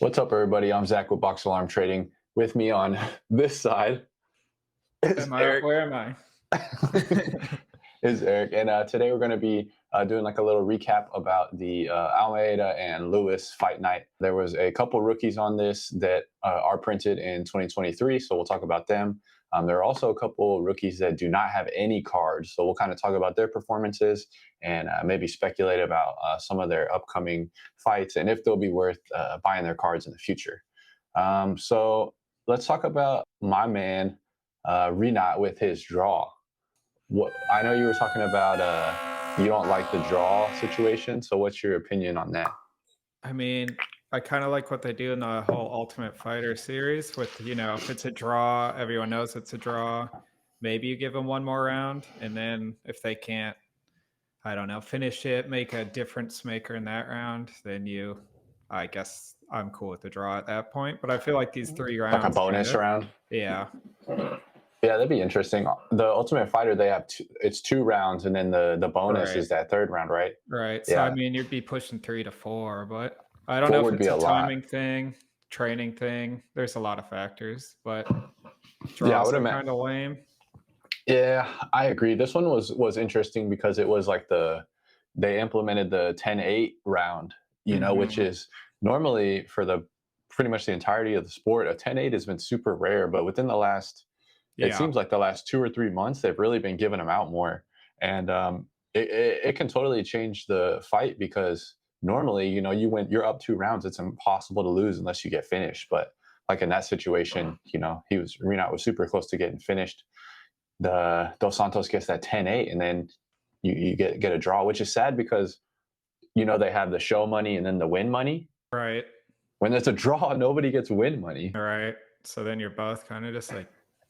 What's up, everybody? I'm Zach with Box Alarm Trading. With me on this side is Am I Eric. where am I? Is Eric, and today we're going to be doing like a little recap about the Almeida and Lewis fight night. There was a couple rookies on this that are printed in 2023, so we'll talk about them. There are also a couple rookies that do not have any cards, so we'll kind of talk about their performances and maybe speculate about some of their upcoming fights and if they'll be worth buying their cards in the future. So let's talk about my man Rinat with his draw. What I know you were talking about you don't like the draw situation, so what's your opinion on that? I mean, I kind of like what they do in the whole Ultimate Fighter series with, if it's a draw, everyone knows it's a draw. Maybe you give them one more round, and then if they can't, I don't know, finish it, make a difference maker in that round, then I guess I'm cool with the draw at that point. But I feel like these 3 Like a rounds bonus round? yeah. Yeah, that'd be interesting. The Ultimate Fighter, they have it's 2 rounds, and then the bonus Right. is that third round, right? Right. So, I Yeah, mean, you'd be pushing 3 to 4, but I don't know 4 if would be it's a a lot. timing thing, training thing. There's a lot of factors, but Yeah, I draws would are imagine. kind of lame. Yeah, I agree. This one was interesting because it was like they implemented the 10-8 round, which Mhm. is normally for the pretty much the entirety of the sport. A 10-8 has been super rare, but within the last, it Yeah. seems like the last 2 or 3 months, they've really been giving them out more. And it can totally change the fight because normally, you're up 2 rounds, it's impossible to lose unless you get finished. But like in that situation, Renat was super close to getting finished. The Dos Santos gets that 10-8, and then you get a draw, which is sad because they have the show money and then the win money. Right. When there's a draw, nobody gets win money. Right. So then you're both kind of just like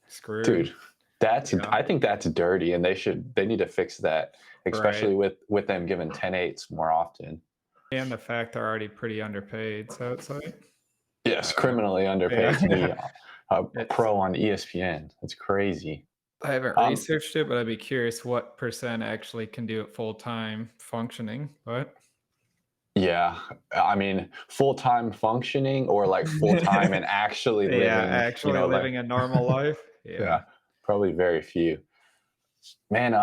screwed. Dude, that's Yeah. I think that's dirty, and they need to fix that, Right. especially with them giving 10-8s more often. And the fact they're already pretty underpaid. So it's like, I Yes, don't know. criminally underpaid to be Yeah. a It's pro on ESPN. That's crazy. I haven't Um, researched it, but I'd be curious what percent actually can do it full time functioning. But yeah, I mean, full time functioning or like full time and actually yeah, living, actually like living a normal life. Yeah. yeah, probably very few. Man,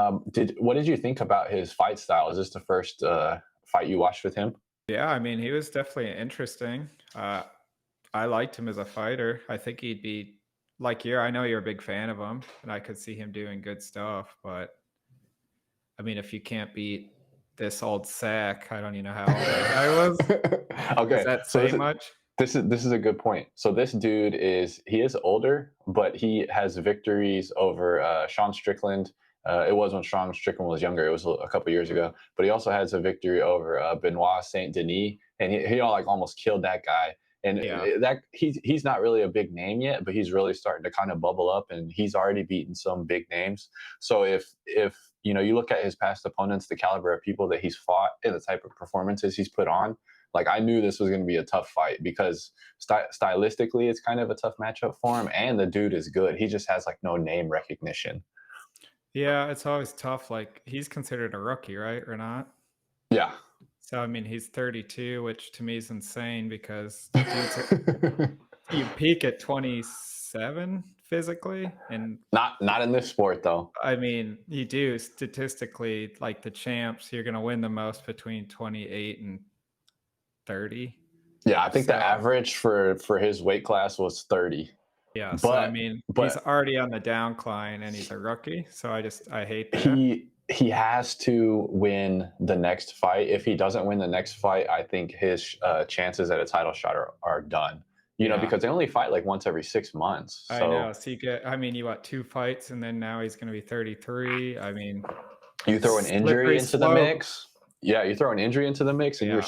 what did you think about his fight style? Is this the first fight you watched with him? Yeah, I mean, he was definitely interesting. I liked him as a fighter. I think he'd be like you. I know you're a big fan of him, and I could see him doing good stuff. But I mean, if you can't beat this old sack, I don't even know how old that guy was. Does Okay, that so say much? this is a good point. So this dude is older, but he has victories over Sean Strickland. It was when Sean Strickland was younger. It was a couple years ago. But he also has a victory over Benoit Saint Denis, and he like almost killed that guy. And Yeah. that he's not really a big name yet, but he's really starting to kind of bubble up, and he's already beaten some big names. So if you look at his past opponents, the caliber of people that he's fought, and the type of performances he's put on, like I knew this was going to be a tough fight because stylistically it's kind of a tough matchup for him, and the dude is good. He just has like no name recognition. Yeah, it's always tough. Like, he's considered a rookie, right? Or not? Yeah. So, I mean, he's 32, which to me is insane because you peak at 27 physically, and Not in this sport though. I mean, you do statistically, like the champs, you're going to win the most between 28 and 30. Yeah, I think the So, average for his weight class was 30. yeah. So, I But mean, he's but already on the downcline and he's a rookie. So, I hate that. he has to win the next fight. If he doesn't win the next fight, I think his chances at a title shot are done. Yeah. Because they only fight like once every 6 months. I know. So So, you got 2 fights and then now he's going to be 33. I mean, you throw an injury slippery into the slope. mix. Yeah, you throw an injury into the mix, and Yeah.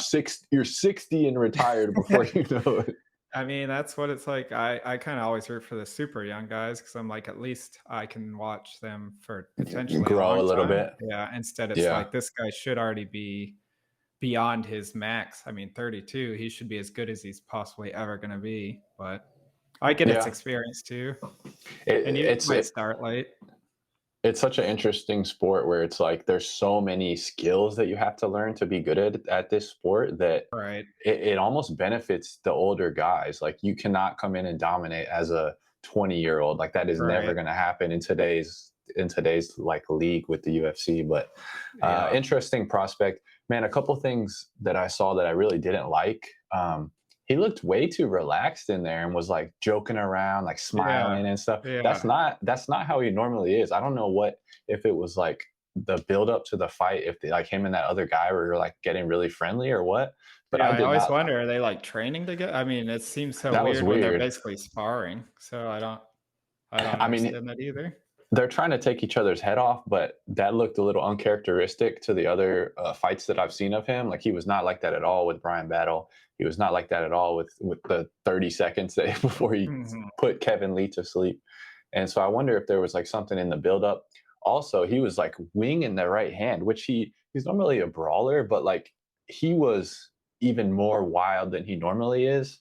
you're 60 and retired before you know it. I mean, that's what it's like. I kind of always root for the super young guys because I'm like, at least I can watch them for potentially a Grow a long little time. bit. Yeah. Instead, it's Yeah. like this guy should already be beyond his max. I mean, 32, he should be as good as he's possibly ever going to be. But I get its Yeah. experience too. It, And you it's might it, start late. It's such an interesting sport where it's like there's so many skills that you have to learn to be good at this sport that Right. it almost benefits the older guys. Like you cannot come in and dominate as a 20-year-old. Like that is never Right. going to happen in today's like league with the UFC. But Yeah. interesting prospect, man. A couple things that I saw that I really didn't like. He looked way too relaxed in there and was like joking around, like Yeah. smiling and stuff. That's Yeah. not that's not how he normally is. I don't know what if it was like the build up to the fight, if they, like him and that other guy were like getting really friendly or what. But Yeah, I I did always not. wonder, are they, like, training together? I mean, it seems so That was weird when they're weird. basically sparring, so I don't I mean, understand that either. they're trying to take each other's head off, but that looked a little uncharacteristic to the other fights that I've seen of him. Like he was not like that at all with Brian Battle. He was not like that at all with the 30 seconds that before he Mhm. put Kevin Lee to sleep. And so I wonder if there was like something in the buildup. Also, he was like winging the right hand, which he's normally a brawler, but like he was even more wild than he normally is.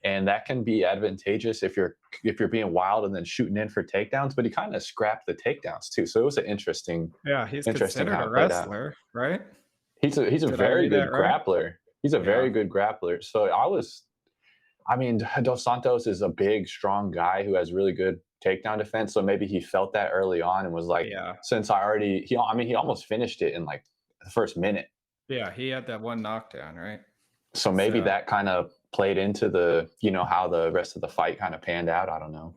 And that can be advantageous if you're being wild and then shooting in for takedowns, but he kind of scrapped the takedowns too. So it was an Yeah, he's interesting considered how a it played out. wrestler, right? He's a Did I very read good that right? grappler. He's a Yeah. very good grappler. So I mean, Dos Santos is a big, strong guy who has really good takedown defense. So maybe he felt that early on and was like, Yeah. since I already, I mean, he almost finished it in like the first minute. Yeah, he had that one knockdown, right? So maybe So, that kind of played into how the rest of the fight kind of panned out. I don't know.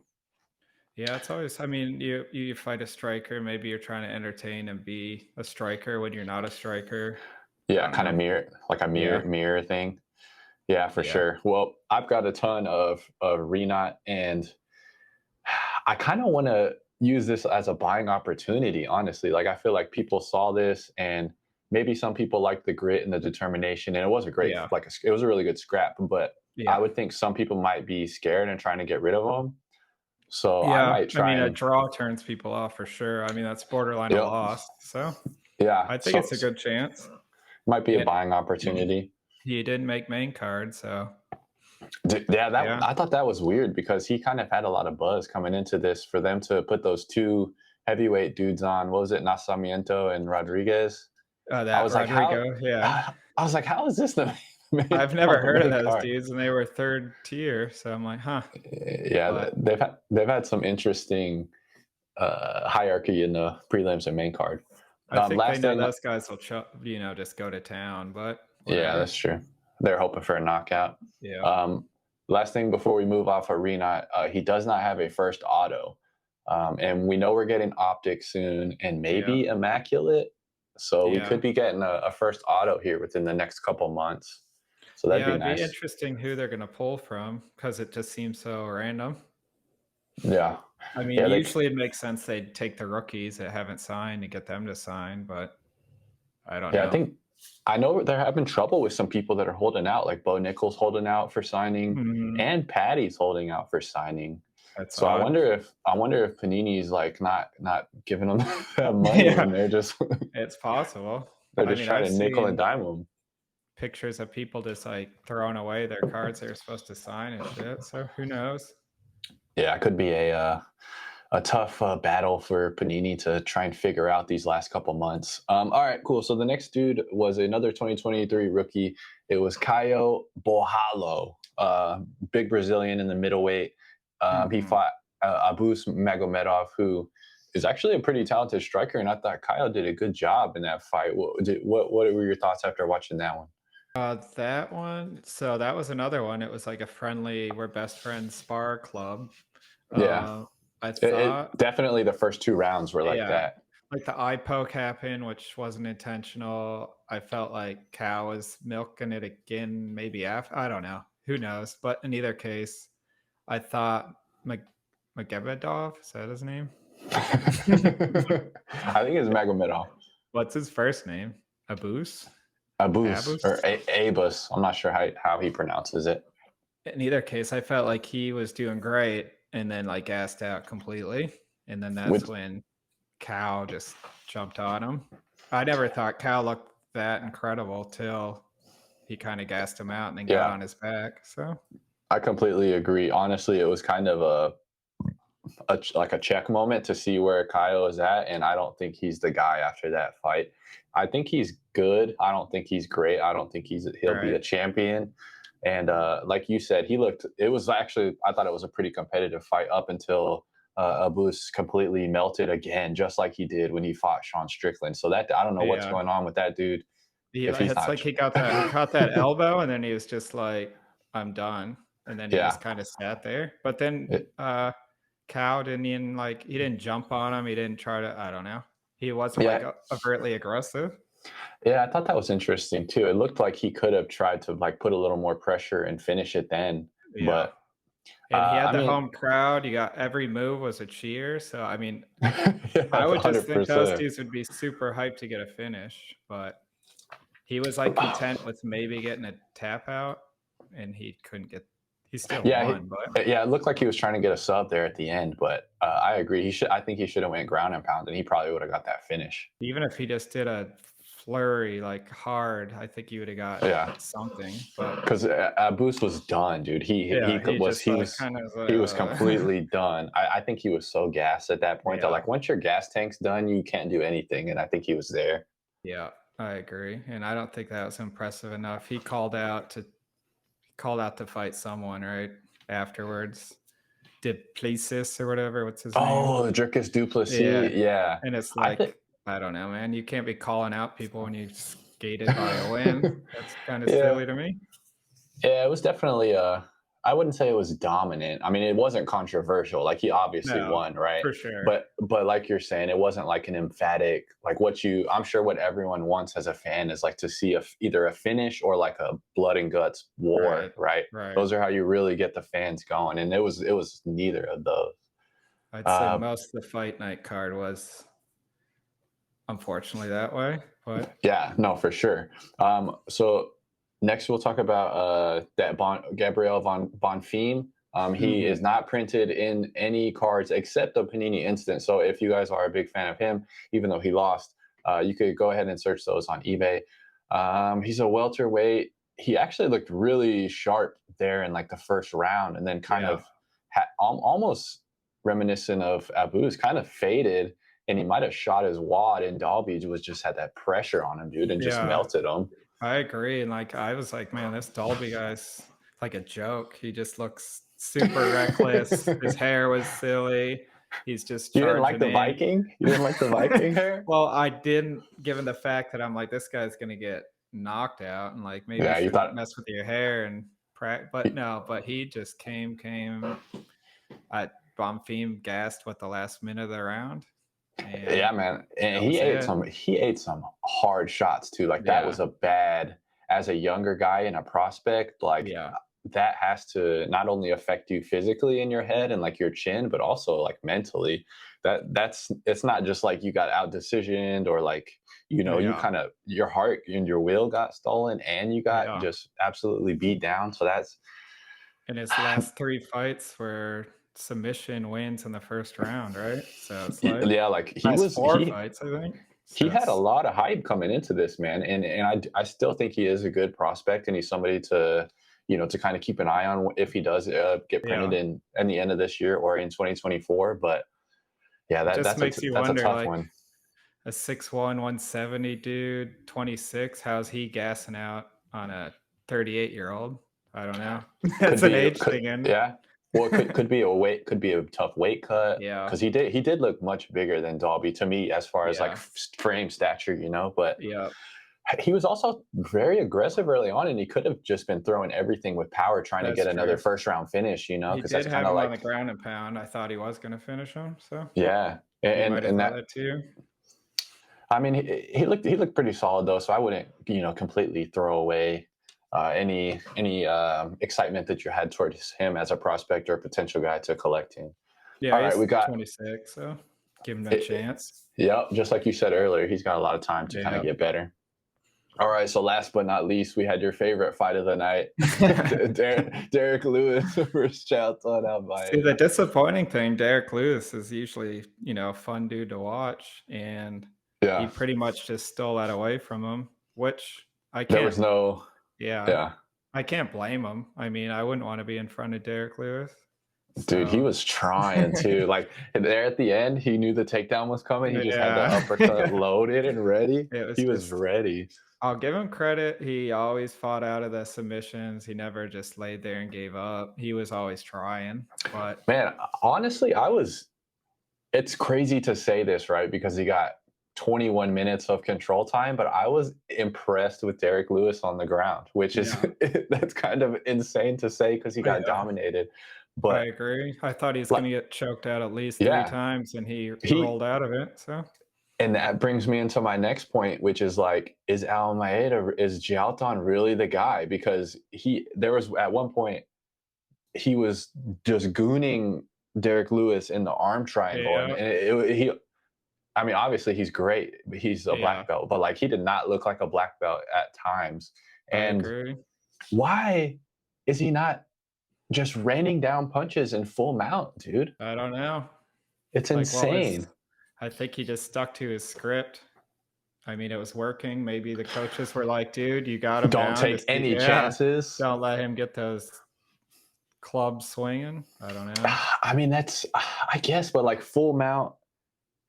yeah, it's always I mean, you fight a striker, maybe you're trying to entertain and be a striker when you're not a striker. I Yeah, don't kind of know. mirror, like a Yeah. mirror thing. Yeah, for Yeah. sure. Well, I've got a ton of Renat, and I kind of want to use this as a buying opportunity. Honestly, like I feel like people saw this, and maybe some people like the grit and the determination, and it was a great, Yeah. like it was a really good scrap. But I Yeah. would think some people might be scared and trying to get rid of them. So I Yeah, might I try mean, a and draw turns people off for sure. I mean, that's borderline a yep, loss, so yeah. I think So it's a good chance. might be a And buying opportunity. he didn't make main card, so Yeah, that yeah. I thought that was weird because he kind of had a lot of buzz coming into this for them to put those two heavyweight dudes on. What was it, Nascimento and Rodriguez? I That was like, Rodrigo, how? yeah. I was like, how is this the main, I've never on the heard of main those card? dudes, and they were 3rd tier, so I'm like, "Huh." Yeah, But they've had some interesting hierarchy in the prelims and main card. I think they Last know thing, those guys will just go to town, but yeah, whatever. that's true. They're hoping for a knockout. Yeah. Um, Last thing before we move off Arena, he does not have a first auto. And we know we're getting optics soon and Yeah. maybe immaculate. So we Yeah. could be getting a first auto here within the next couple months. So that'd Yeah, be it'd be nice. interesting who they're gonna pull from because it just seems so random. Yeah. I mean, Yeah. usually it makes sense they'd take the rookies that haven't signed and get them to sign, but I don't Yeah. know. I know they're having trouble with some people that are holding out, like Bo Nichols holding out for signing Mhm. and Patty's holding out for signing. That's So I odd. wonder if Panini's like not giving them that money Yeah, and it's possible. they're I just mean, trying I've to nickel and seen dime them. pictures of people just, like, throwing away their cards they were supposed to sign and shit, so who knows? Yeah, it could be a tough battle for Panini to try and figure out these last couple months. All right, cool. So the next dude was another 2023 rookie. It was Caio Borralho, big Brazilian in the middleweight. He Mhm. fought Abus Magomedov, who is actually a pretty talented striker, and I thought Caio did a good job in that fight. What were your thoughts after watching that one? That one that was another one, it was like a friendly we're best friends spar club. Yeah, Uh, I it thought definitely the first two rounds were like yeah, that. like the eye poke happened, which wasn't intentional. I felt like Cal was milking it again, maybe after. I don't know. Who knows? But in either case, I thought Magomedov, is that his name? I think it's Magomedov. What's his first name? Abus? Abus or Abus? Abus. I'm not sure how he pronounces it. In either case, I felt like he was doing great and then like gassed out completely. And then that's With when Cal just jumped on him. I never thought Cal looked that incredible till he kind of gassed him out and then got yeah, on his back. So I completely agree. Honestly, it was kind of a check moment to see where Caio is at, and I don't think he's the guy after that fight. I think he's good. I don't think he's great. I don't think he'll be a champion. And like you said, it was actually, I thought it was a pretty competitive fight up until Abus completely melted again, just like he did when he fought Sean Strickland. So that, I don't know what's going on with that dude. It's like he caught that elbow, and then he was just like, I'm done. And then he just kind of sat there. But then Cow didn't even he didn't jump on him. He didn't try to, I don't know. He wasn't overtly aggressive. Yeah, I thought that was interesting too. It looked like he could have tried to put a little more pressure and finish it then. But and he had the home crowd. You got every move was a cheer. So I mean, I would just think those dudes would be super hyped to get a finish. But he was content with maybe getting a tap out, and he couldn't get. He still won. But it looked like he was trying to get a sub there at the end. But I agree. I think he should have went ground and pound, and he probably would have got that finish. Even if he just did a flurry hard, I think you would have got something. Because Abus was done, dude. He was completely done. I think he was so gassed at that point that once your gas tank's done, you can't do anything. And I think he was there. Yeah, I agree. And I don't think that was impressive enough. He called out to fight someone right afterwards. Duplessis or whatever. What's his name? Oh, Dricus Duplessis. Yeah. And it's I don't know, man. You can't be calling out people when you skated by a win. That's kind of silly to me. Yeah, it was definitely I wouldn't say it was dominant. I mean, it wasn't controversial. Like he obviously won, right? For sure. But like you're saying, it wasn't like an emphatic I'm sure what everyone wants as a fan is to see either a finish or like a blood and guts war, right? Those are how you really get the fans going. And it was neither of those. I'd say most of the fight night card was unfortunately that way. But yeah, no, for sure. So next, we'll talk about Gabriel Bonfim. He is not printed in any cards except the Panini Instant. So if you guys are a big fan of him, even though he lost, you could go ahead and search those on eBay. He's a welterweight. He actually looked really sharp there in the first round, and then kind of almost reminiscent of Abus, kind of faded, and he might have shot his wad, and Dalby just had that pressure on him, dude, and just melted him. I agree. And I was like, man, this Dalby guy's like a joke. He just looks super reckless. His hair was silly. He's just You didn't like the Viking? You didn't like the Viking hair? Well, I didn't, given the fact that I'm like, this guy's gonna get knocked out, and maybe you should mess with your hair and but he just came at Bonfim gassed the last minute of the round. Yeah, man, and he ate some hard shots too. That was a bad, as a younger guy and a prospect. That has to not only affect you physically in your head and your chin, but also mentally. It's not just you got out decisioned or you kind of, your heart and your will got stolen and you got just absolutely beat down. So that's, and his last 3 fights were submission wins in the first round, right? So it's he 4 fights, I think. So he had a lot of hype coming into this, man, and I still think he is a good prospect, and he's somebody to to kind of keep an eye on if he does get printed in the end of this year or in 2024. But yeah, that's a tough one. A 6'1", 170 dude, 26. How's he gassing out on a 38-year-old? I don't know. That's an age thing. Yeah. Well, it could be a tough weight cut. Yeah. Because he did look much bigger than Dalby to me as far as frame stature, But he was also very aggressive early on, and he could have just been throwing everything with power, trying to get another first round finish, Because that's kind of on the ground and pound. I thought he was going to finish him. So yeah, and that too. I mean, he looked pretty solid though, so I wouldn't completely throw away any excitement that you had towards him as a prospect or a potential guy to collect him. Yeah, all right, we got 26, so give him that chance. Yep, just like you said earlier, he's got a lot of time to kind of get better. All right, so last but not least, we had your favorite fight of the night, Derek Lewis versus Charlton Almeida. See, the disappointing thing, Derek Lewis is usually a fun dude to watch, and he pretty much just stole that away from him, which I can't. There was no. Yeah. I can't blame him. I mean, I wouldn't want to be in front of Derek Lewis. Dude, he So was trying to. Like there at the end, he knew the takedown was coming. He just had the yeah, uppercut loaded and ready. it was He was just. ready. I'll give him credit. He always fought out of the submissions. He never just laid there and gave up. He was always trying. But Man, honestly, it's crazy to say this, right? Because he got 21 minutes of control time, but I was impressed with Derek Lewis on the ground, which is yeah, that's kind of insane to say because he got yeah, dominated. I But agree. I thought he was like, going to get choked out at least 3 yeah, times, and he he rolled out of it. So and that brings me into my next point, which is like, is Almeida, is Jalton really the guy? Because there was at one point he was just gooning Derek Lewis in the arm triangle, and yeah, he I mean, obviously he's great. He's a yeah, black belt, but like he did not look like a black belt at times. I And agree. why is he not just raining down punches in full mount, dude? I don't know. It's Like, what was? insane. I think he just stuck to his script. I mean, it was working. Maybe the coaches were like, "Dude, you got him Don't down. take Just any yeah, chances. don't let him get those clubs swinging." I don't know. I mean, I guess, but like full mount,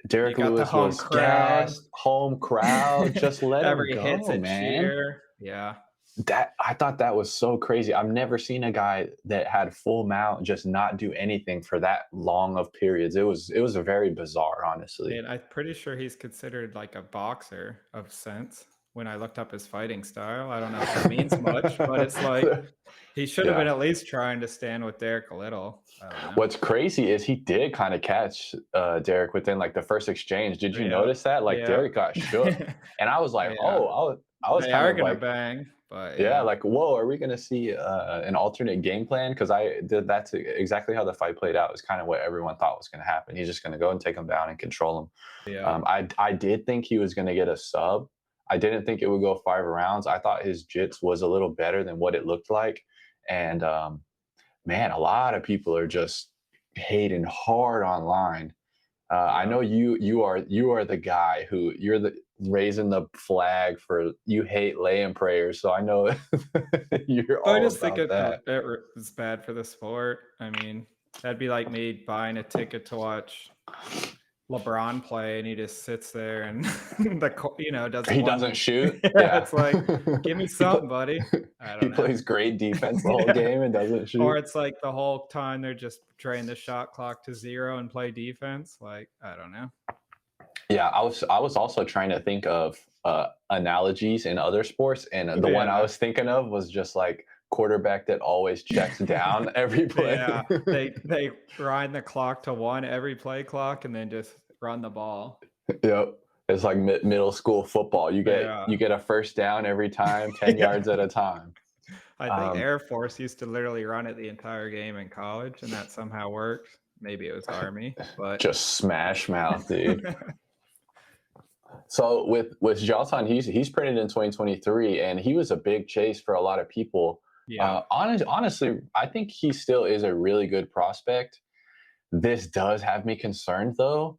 You Derek got the Lewis home was crowd. gassed, home crowd. Just let him Every hit's go, a man. cheer. Yeah. That I thought that was so crazy. I've never seen a guy that had full mount just not do anything for that long of periods. It was a very bizarre, honestly. And I'm pretty sure he's considered like a boxer of sense. When I looked up his fighting style, I don't know if that means much, but it's like he should have been Yeah. at least trying to stand with Derek a little. I don't know. What's crazy is he did kind of catch Derek within like the first exchange. Did you Yeah. notice that? Like Yeah. Derek got shook, and I was like, Yeah. oh, I was They kind are of gonna like, bang, but yeah, yeah. like, whoa, are we going to see an alternate game plan? Because that's exactly how the fight played out. Is kind of what everyone thought was going to happen. He's just going to go and take him down and control him. Yeah. I did think he was going to get a sub. I didn't think it would go 5 rounds. I thought his jits was a little better than what it looked like. And man, a lot of people are just hating hard online. I Yeah. know you are the guy who you're the raising the flag for you hate laying prayers. So I know you're I all just think about that. it's bad for the sport. I mean, that'd be like me buying a ticket to watch LeBron play, and he just sits there and does He one. doesn't shoot. Yeah, Yeah. it's like, give me he, pl- something, buddy. I he don't know. plays great defense the whole Yeah. game and doesn't Or shoot. it's like the whole time they're just drain the shot clock to 0 and play defense. Like, I don't know. Yeah, I was also trying to think of analogies in other sports, and the one I Yeah. was thinking of was just like quarterback that always checks down every Yeah. play. They grind the clock to 1 every play clock and then just run the ball. Yep. It's like middle school football. You get Yeah. you get a first down every time, 10 Yeah. yards at a time. I think Um, Air Force used to literally run it the entire game in college, and that somehow worked. Maybe it was Army, but just smash mouth, dude. So with Jalton, he's printed in 2023, and he was a big chase for a lot of people. yeah, Honestly, I think he still is a really good prospect. This does have me concerned, though.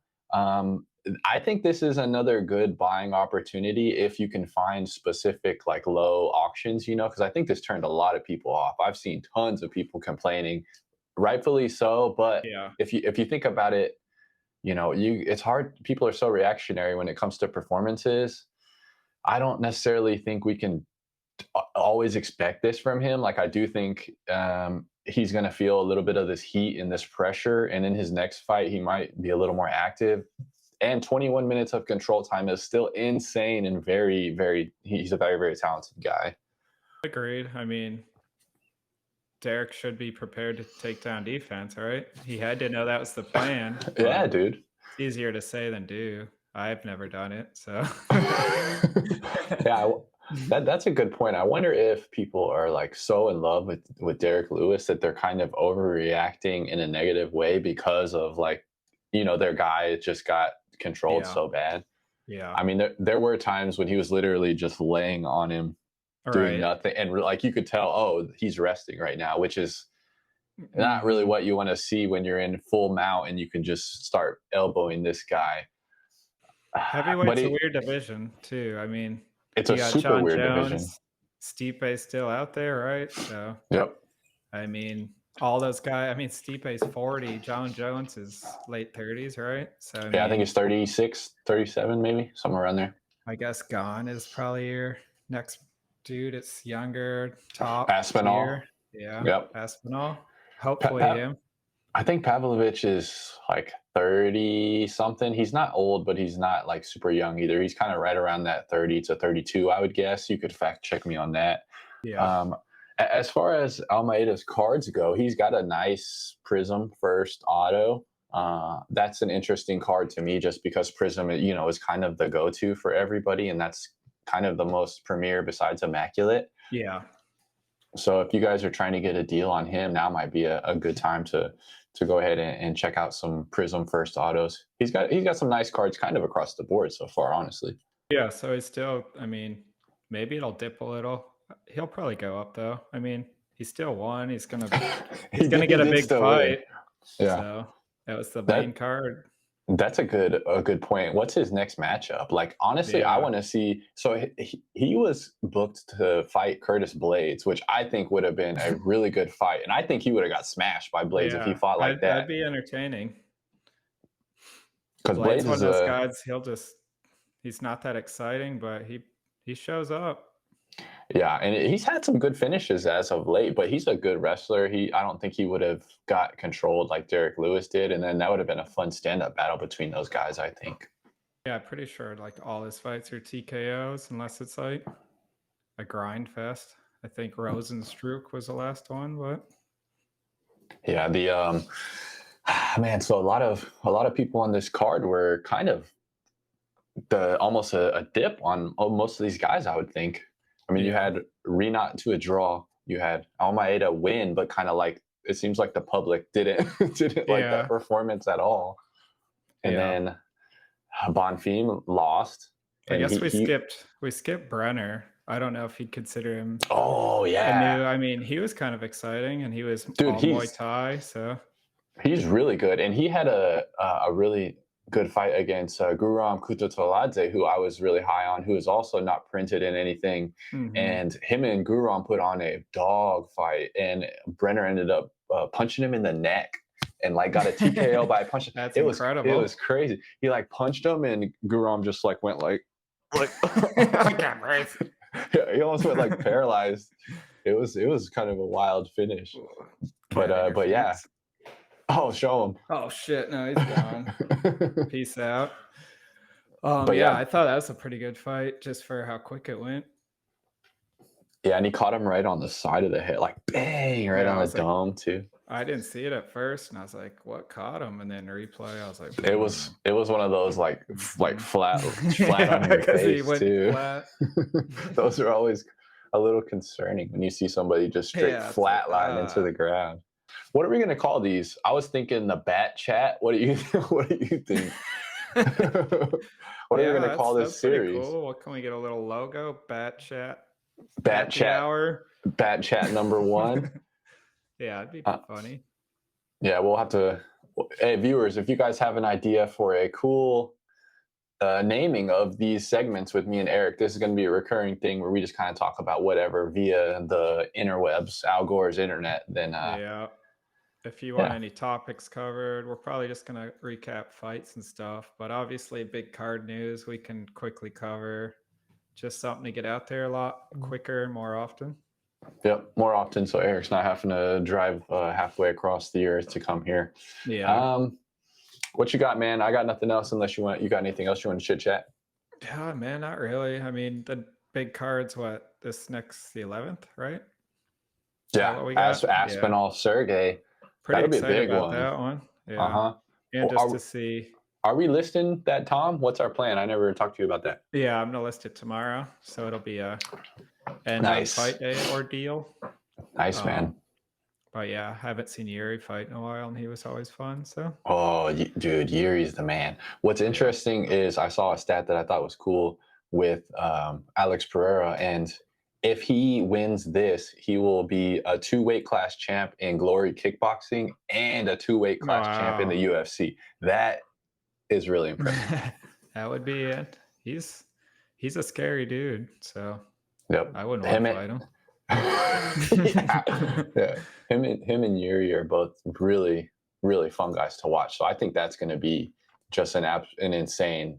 I think this is another good buying opportunity if you can find specific like low auctions, because I think this turned a lot of people off. I've seen tons of people complaining, rightfully so. But yeah, if you think about it, it's hard. People are so reactionary when it comes to performances. I don't necessarily think we can always expect this from him. Like I do think he's going to feel a little bit of this heat and this pressure, and in his next fight, he might be a little more active. And 21 minutes of control time is still insane and very, very. He's a very, very talented guy. agreed. I mean, Derek should be prepared to take down defense, right? He had to know that was the plan. Yeah, But dude. it's easier to say than do. I've never done it, so. Yeah, that's a good point. I wonder if people are like so in love with Derek Lewis that they're kind of overreacting in a negative way because of like, their guy just got controlled Yeah, so bad. yeah, I mean, there were times when he was literally just laying on him, doing right. nothing, and like you could tell, oh, he's resting right now, which is not really Mhm. what you want to see when you're in full mount and you can just start elbowing this guy. But Heavyweight's a weird division too. I mean, it's you a got super John weird division. Jones, Stipe's still out there, right? So, Yep. I mean, all those guys. I mean, Stipe's 40. John Jones is late 30s, right? So I Yeah, I think mean, he's 36, 37, maybe somewhere around there. I guess Gone is probably your next dude. It's younger, top Aspinall. tier. Yeah, Yep. Aspinall. Pa- Hopefully Pa- him. I think Pavlovich is like 30 something. He's not old, but he's not like super young either. He's kind of right around that 30 to 32, I would guess. You could fact check me on that. Yeah. As far as Almeida's cards go, he's got a nice Prism first auto. That's an interesting card to me just because Prism, is kind of the go-to for everybody, and that's kind of the most premier besides Immaculate. Yeah. So if you guys are trying to get a deal on him, now might be a good time to go ahead and check out some Prism first autos. He's got some nice cards kind of across the board so far, honestly. Yeah. So he's still, I mean, maybe it'll dip a little. He'll probably go up though. I mean, he still won. He's gonna get a big fight. Yeah. So that was the main card. That's a good point. What's his next matchup? Like, honestly, I want to see. So he was booked to fight Curtis Blades, which I think would have been a really good fight. And I think he would have got smashed by Blades if he fought like that. That'd be entertaining. Because Blades one of those guys, he's not that exciting, but he shows up. Yeah, and he's had some good finishes as of late, but he's a good wrestler. I don't think he would have got controlled like Derek Lewis did, and then that would have been a fun stand-up battle between those guys, I think. Yeah, pretty sure like all his fights are TKOs unless it's like a grind fest. I think Rosenstruck was the last one, but yeah, the man, so a lot of people on this card were kind of almost a dip on most of these guys, I would think. I mean, you had Rinat to a draw. You had Almeida win, but kind of like it seems like the public didn't like that performance at all. And then Bonfim lost. I guess we skipped Brenner. I don't know if he'd consider him. Oh yeah. I mean, he was kind of exciting, and he was Muay Thai, so he's really good. And he had a really good fight against Guram Kutatoladze, who I was really high on, who is also not printed in anything. Mm-hmm. And him and Guram put on a dog fight, and Brenner ended up punching him in the neck and like got a TKO by punching. That's incredible. It was crazy. He like punched him, and Guram just like went like yeah, he almost went like paralyzed. It was kind of a wild finish. But yeah. Oh, show him. Oh shit! No, he's gone. Peace out. But yeah, I thought that was a pretty good fight, just for how quick it went. Yeah, and he caught him right on the side of the head, like bang, right on the dome too. I didn't see it at first, and I was like, "What caught him?" And then replay, I was like, "It was one of those like flat on your face too." Flat. Those are always a little concerning when you see somebody just straight flatline into the ground. What are we going to call these? I was thinking the BATCHAT. What do you think? What are we going to call this series? Cool. What can we get? A little logo? BATCHAT. BATCHAT hour. BATCHAT number 1. Yeah, it'd be funny. Yeah, we'll have to. Hey, viewers, if you guys have an idea for a cool naming of these segments with me and Eric, this is going to be a recurring thing where we just kind of talk about whatever via the interwebs, Al Gore's internet. Then if you want any topics covered, we're probably just going to recap fights and stuff, but obviously big card news we can quickly cover. Just something to get out there a lot quicker and more often. Yep, more often, so Eric's not having to drive halfway across the earth to come here. Yeah. What you got, man? I got nothing else unless you got anything else you want to chit chat. Yeah, man, not really. I mean, the big cards, the 11th, right? Yeah, Aspinall Sergey. Pretty excited about that one. Yeah. And just to see. Are we listing that, Tom? What's our plan? I never talked to you about that. Yeah, I'm gonna list it tomorrow, so it'll be a fight day ordeal. Nice, man. But yeah, I haven't seen Yuri fight in a while, and he was always fun. So. Oh, dude, Yuri's the man. What's interesting is I saw a stat that I thought was cool with Alex Pereira, and if he wins this, he will be a 2-weight class champ in Glory Kickboxing and a 2-weight class champ in the UFC. That is really impressive. That would be it. He's a scary dude, so yep. I wouldn't want to fight him. Yeah. Him and Yuri are both really, really fun guys to watch. So I think that's going to be just an insane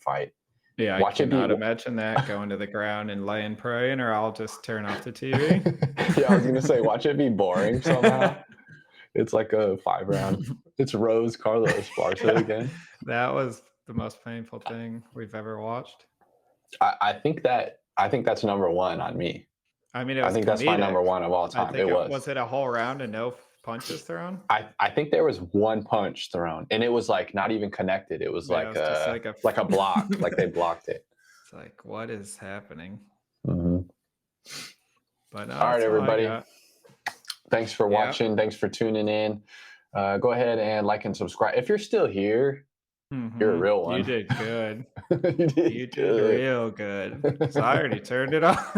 fight. Yeah, Watch I it be. cannot imagine that going to the ground and laying praying, or I'll just turn off the TV. Yeah, I was gonna say, watch it be boring somehow. It's like a 5-round. It's Rose Carlos Barca again. That was the most painful thing we've ever watched. I think that's number one on me. I mean, it I was think that's my comedic. number one of all time. It was. Was it a whole round and no punches thrown? I think there was one punch thrown, and it was like not even connected. It was Yeah, like it was just like a block, like they blocked it. It's like, what is happening? Mm-hmm. But all right, everybody. Thanks for watching. Thanks for tuning in. Go ahead and like and subscribe. If you're still here, you're a real one. You did good. you did real good. So I already turned it off.